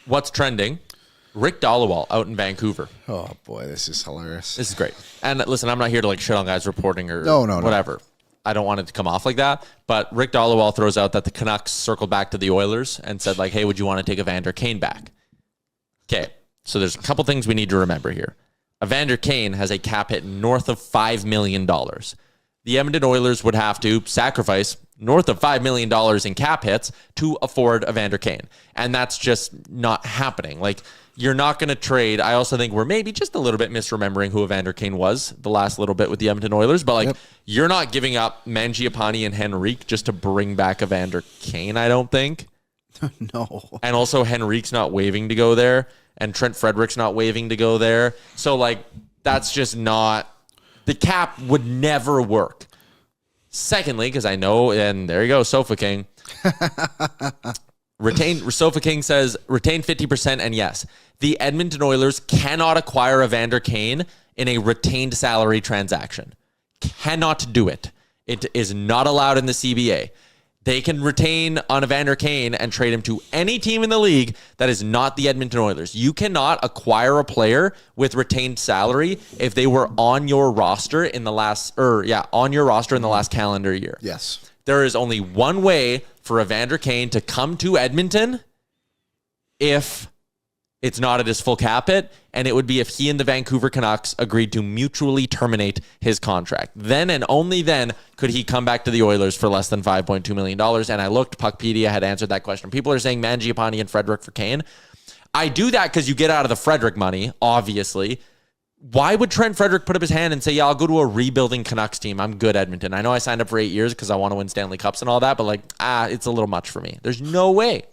what's trending? Rick Dollywall out in Vancouver. Oh boy, this is hilarious. This is great. And listen, I'm not here to like shit on guys reporting or whatever. I don't want it to come off like that. But Rick Dollywall throws out that the Canucks circled back to the Oilers and said like, hey, would you want to take Evander Kane back? Okay, so there's a couple things we need to remember here. Evander Kane has a cap hit north of $5 million. The Edmonton Oilers would have to sacrifice north of $5 million in cap hits to afford Evander Kane. And that's just not happening. Like, you're not going to trade. I also think we're maybe just a little bit misremembering who Evander Kane was the last little bit with the Edmonton Oilers. But, like, You're not giving up Mangiapane and Henrique just to bring back Evander Kane, I don't think. No. And also, Henrique's not waving to go there. And Trent Frederick's not waving to go there. So, like, that's just not... The cap would never work. Secondly, because I know, and there you go, Sofa King. Sofa King says, retain 50%, and yes, the Edmonton Oilers cannot acquire Evander Kane in a retained salary transaction. Cannot do it. It is not allowed in the CBA. They can retain on Evander Kane and trade him to any team in the league that is not the Edmonton Oilers. You cannot acquire a player with retained salary if they were on your roster in the last, calendar year. Yes. There is only one way for Evander Kane to come to Edmonton if it's not at his full cap hit, and it would be if he and the Vancouver Canucks agreed to mutually terminate his contract. Then and only then could he come back to the Oilers for less than $5.2 million. And I looked, Puckpedia had answered that question. People are saying Mangiapane and Frederick for Kane. I do that because you get out of the Frederick money, obviously. Why would Trent Frederick put up his hand and say, yeah, I'll go to a rebuilding Canucks team. I'm good, Edmonton. I know I signed up for 8 years because I want to win Stanley Cups and all that, but it's a little much for me. There's no way.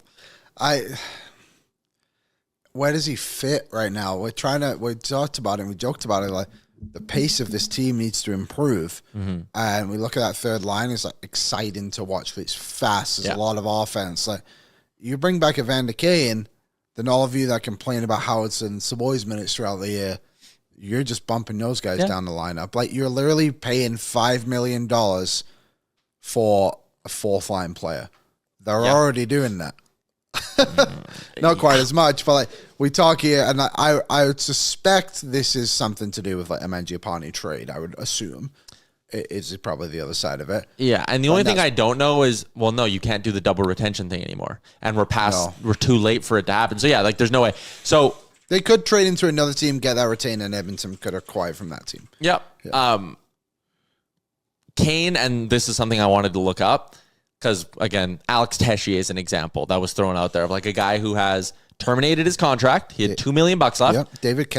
Where does he fit right now? We talked about it. We joked about it. Like, the pace of this team needs to improve. Mm-hmm. And we look at that third line. It's like exciting to watch. It's fast. There's a lot of offense. Like, you bring back Evander Kane, then all of you that complain about Howard's and Savoy's minutes throughout the year, you're just bumping those guys down the lineup. Like, you're literally paying $5 million for a fourth line player. They're already doing that. Not quite as much, but like, we talk here, and I would suspect this is something to do with like a Mangiapane trade. I would assume it's probably the other side of it. Yeah, and the only thing I don't know is, well, no, you can't do the double retention thing anymore, and we're too late for it to happen. So yeah, like there's no way. So they could trade into another team, get that retained, and Edmonton could acquire from that team. Yep. Kane, and this is something I wanted to look up. Because, again, Alex Tessier is an example that was thrown out there of like a guy who has terminated his contract. He had $2 million left. Yep. David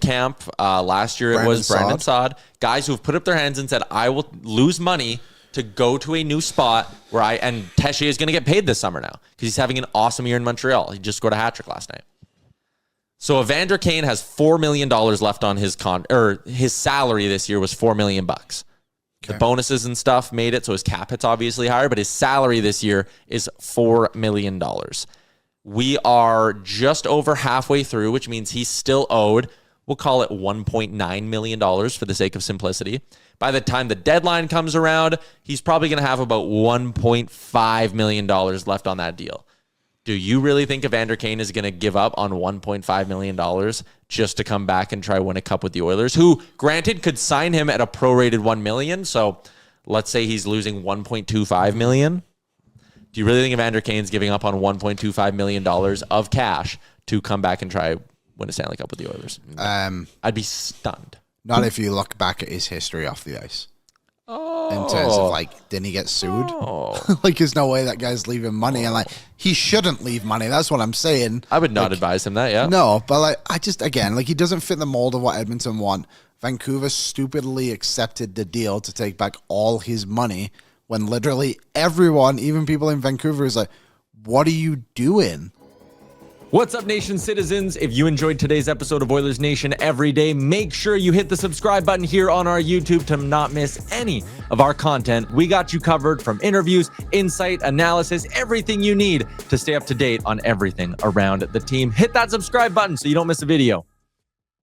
Kemp. Last year it was Brandon Saad. Guys who have put up their hands and said, I will lose money to go to a new spot and Tessier is going to get paid this summer now because he's having an awesome year in Montreal. He just scored a hat trick last night. So Evander Kane has $4 million left on his his salary this year was $4 million. The bonuses and stuff made it, so his cap hit's obviously higher, but his salary this year is $4 million. We are just over halfway through, which means he's still owed, we'll call it $1.9 million for the sake of simplicity. By the time the deadline comes around, he's probably going to have about $1.5 million left on that deal. Do you really think Evander Kane is going to give up on $1.5 million just to come back and try win a cup with the Oilers, who, granted, could sign him at a prorated $1 million? So let's say he's losing $1.25 million. Do you really think Evander Kane's giving up on $1.25 million of cash to come back and try win a Stanley Cup with the Oilers? I'd be stunned. Not if you look back at his history off the ice. In terms of, like, didn't he get sued? Like, there's no way that guy's leaving money. And, like, he shouldn't leave money. That's what I'm saying. I would not advise him that, yeah. No, but, like, he doesn't fit the mold of what Edmonton want. Vancouver stupidly accepted the deal to take back all his money when literally everyone, even people in Vancouver, is like, what are you doing? What's up, Nation citizens? If you enjoyed today's episode of Oilers Nation Every Day, make sure you hit the subscribe button here on our YouTube to not miss any of our content. We got you covered from interviews, insight, analysis, everything you need to stay up to date on everything around the team. Hit that subscribe button so you don't miss a video.